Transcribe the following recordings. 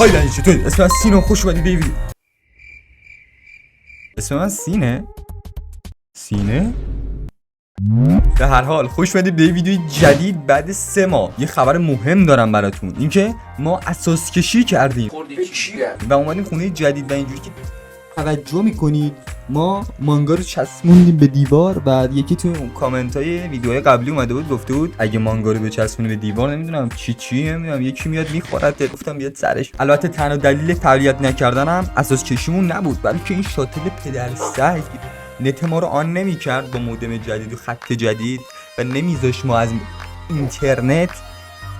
های دنی چطوری؟ اسم من سینه، خوش اومدید به ویدیو. اسم من سینه؟ در هر حال خوش اومدید به ویدیوی جدید بعد 3 ماه. یه خبر مهم دارم براتون، اینکه ما اساس کشی کردیم و اومدیم خونه جدید و اینجوری که توجه میکنید ما مانگا رو چسبوندیم به دیوار. بعد یکی تو کامنت های ویدیوهای قبلی اومده بود گفته بود اگه مانگا رو بچسبونی به دیوار نمیدونم چی نمیدونم یکی میاد میخورت. گفتم بیاد سرش. البته تنها دلیل تربیت نکردنم اساس کشیمون نبود، بلکه این شاتل پدر سگ نت ما رو آن نمیکرد با مودم جدید و خط جدید و نمیذاش ما از اینترنت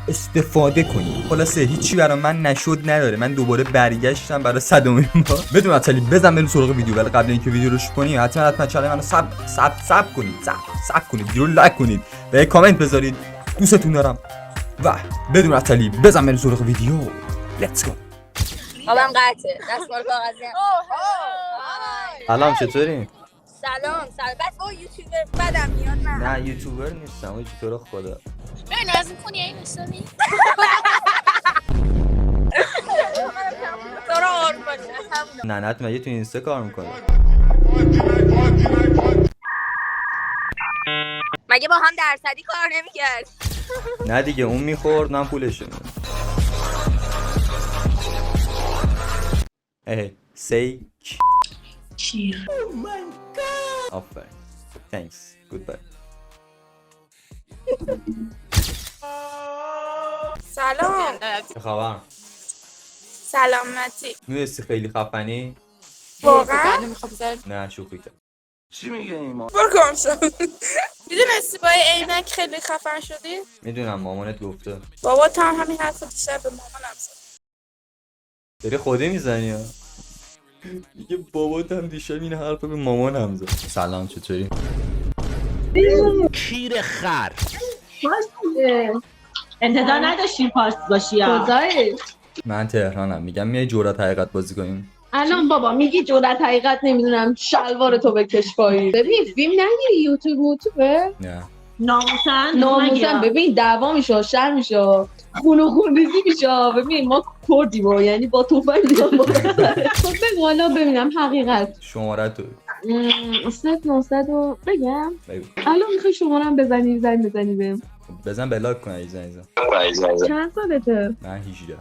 استفاده کنیم. خلاصه هیچی برای من نشد نداره. من دوباره برگشتم برای 100مین بار. بدون عطلی بزن بریم سراغ ویدیو. ولی قبل اینکه ویدیو رو شروع کنیم حتما چنل منو ساب کنید. ساب کنید، ویدیو رو لایک کنید و یه کامنت بذارید. دوستتون دارم. و بدون عطلی بزن بریم سراغ ویدیو. لیتس گو. آبم قطعه دستمال کاغذی. سلام، چطوری؟ سلام بس با یوتیوبر بدم میاد. نه یوتیوبر نیستم. اوه تو رو خدا. ببین لازم کنی این حسابی. تو رو آروم باش. نه مگه تو اینستا کار میکنه؟ مگه با هم درصدی کار نمیکرد؟ نه دیگه اون میخورد من پولش میدم. سی چیر. Oh my god. آفرین. Thanks. Goodbye. سلام. چه خبر؟ سلامتی. میدونستی خیلی خفنی؟ واقعا؟ نه شوخی کرد. چی میگه این ما؟ برگم شد. میدونستی با عینک خیلی خفن شدی؟ میدونم مامانت گفته. بابا تا همین حرف دیشب به مامانم زد. داری خوده میزنی ها؟ میگه بابات هم دیشب این حرف به مامانم زد. سلام چطوری؟ کیر خر. انتظار نداشتیم پارس باشی ها. کجایی؟ من تهرانم. میگم میای جرأت حقیقت بازی کنیم؟ الان بابا میگی جرأت حقیقت نمیدونم شلوار تو بکش پایین. ببین فیلم نگیری یوتیوبه؟ نه. ناموسن ببین دعوا میشه، شر میشه، خون ریزی میشه. ببین ما کردیم و یعنی با توفنگ دیگه با خب بگو حالا ببینم حقیقت. شماره تو 900 رو بگم. بگو. الان میخوای شماره هم بزنی زنگ بزنی بهم. بزن بلاک کن ایزن. چند سالته؟ من 18.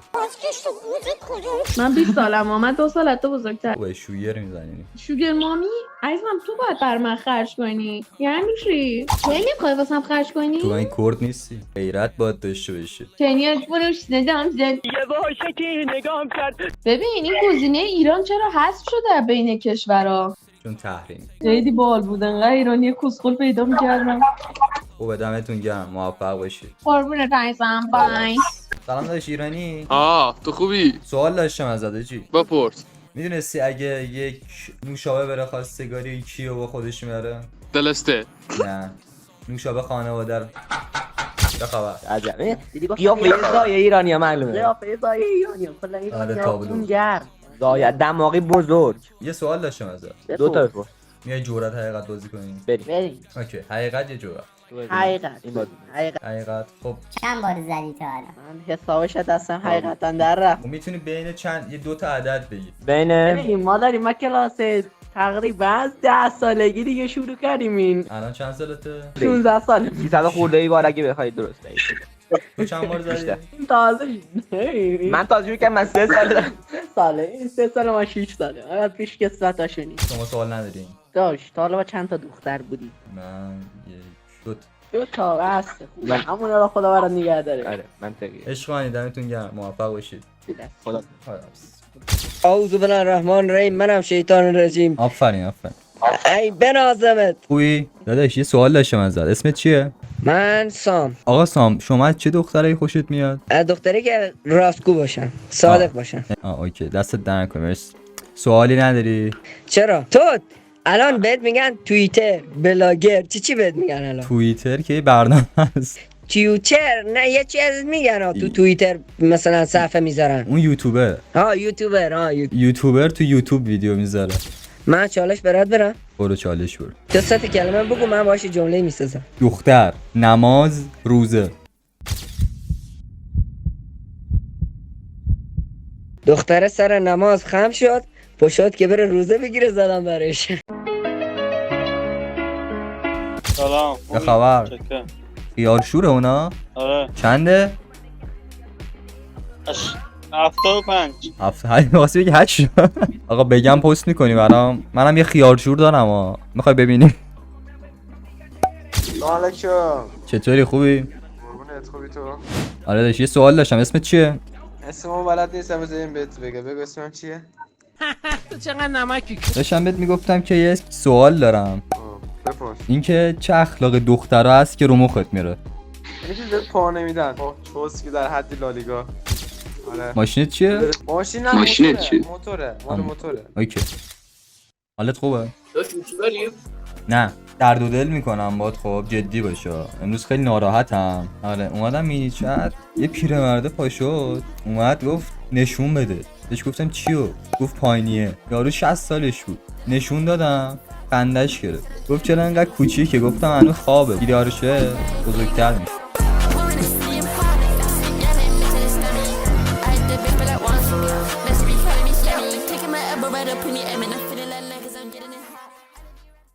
من 20 سالمه. من 2 سال از تو بزرگتر. اوه شویر میزنی. شوگر مامی عزیزم تو باید بر من خرج کنی. یعنی چی؟ نمیخوای واسم خرج کنی؟ تو این کرد نیستی. غیرت باید داشته باشی. کنیا بروش ندام زد. یه باشه که نگام کرد. ببین این گزینه ایران چرا حذف شده بین کشورها؟ چون تحریم. خیلی باحال بود. انقدر ایرانی کسخل پیدا می‌کردم. خوب دمتون گرم. موفق باشید. قربونت عزیزم. بای. سلام داداش ایرانی. تو خوبی؟ سوال داشتم ازت چی؟ بپرس. میدونستی اگه یک نوشابه بره خواستگاری کیو با خودش میاره؟ دلسته. نه. نوشابه خانواده رو. چه خبر؟ عجبه قیافه زای ایرانی ها معلومه. قیافه زای ایرانی ها کلا آره ایرانی تابلو. گرم زای دماغی بزرگ. یه سوال داشتم ازت. دو تا بپرس. میای جرأت حقیقت بازی کنی؟ بریم. اوکی حقیقت یه جرأت. حقیقت این بازی. حقیقت. خب چند بار زدی تا الان؟ من حسابش دستم حقیقتا در رفت. میتونی بین چند یه 2 تا عدد بگی. ببین ما داریم ما کلاس تقریبا 10 سالگی دیگه شروع کردیم این. الان چند سالته؟ 16 سال. 300 خورده ای بار اگه بخوای درست بگی. تو چند بار زدی؟ تازه من تازه شروع کردم. من 3 ساله. 3 ساله. این 3 سال ما 6 ساله. آره پیش کسوت هاشونی. شما سوال ندارین؟ داشت تا حالا با چند تا دختر بودی؟ من یک 2 تا بس. من همون رو خدا برات نگه داره. آره منطقیه. عشق کنید. دمتون گرم. موفق باشید. خدا. اعوذ بالله الرحمن الرحیم. منم شیطان الرجیم. آفرین. ای بنازمت. خوبی؟ داداش یه سوال داشتم ازت. اسمت چیه؟ من سام. آقا سام شما از چه دختری خوشت میاد؟ از دختری که راستگو باشن، صادق باشن. اوکی دستت در نکنه. مرسی. سوالی نداری؟ چرا؟ تو الان بهت میگن توییتر، بلاگر، چی بهت میگن الان؟ توییتر که یه برنامه هست. توییتر نه یه چیز میگن تو توییتر مثلا صفحه میذارن. اون یوتیوبر. یوتیوبر. یوتیوبر تو یوتیوب ویدیو میذاره. من چالش برات برم. برو چالش برو. تو 3 کلمه بگو من باهاش جمله میسازم. دختر، نماز، روزه. دختره سر نماز خم شد پشت که بره روزه بگیره زدم برش. سلام. چه خبر؟ چکه. خیال شوره اونا؟ آره. چنده؟ 75. های واسه بگی 8. آقا بگم پست میکنی برام؟ منم یه خیال شور دارم ها. میخوای ببینی؟ سلام علیکم. چطوری خوبی؟ قربونت، خوبی تو؟ آره داشت یه سوال داشتم اسمت چیه؟ اسمم بلد نیستم، بذاریم بهت بگم. بگو اسمم چیه؟ تو چقدر نمکی داشتم بهت میگفتم که یه سوال دارم. بپرس. اینکه چه اخلاق دخترا هست که رو مخت میره؟ یه چیز بهت پا نمیدن. چوس که در حد لالیگا. آره. ماشینت چیه؟ ماشین نه، ماشینت چیه؟ موتوره، مال موتوره. اوکی. حالت خوبه؟ نه درد و دل میکنم باید، خب جدی باشه. امروز خیلی ناراحتم. آره اومدم مینی چت، یه پیرمرده پا شد اومد گفت نشون بده. بهش گفتم چیو؟ گفت پایینیه. یارو 60 سالش بود. نشون دادم خندش گرفت. گفت چرا انقدر کوچیکه؟ گفتم هنوز خوابه. بیدارشه بزرگتر میشه. Taking my elbow right up in the air, man. I feel it like I'm getting it.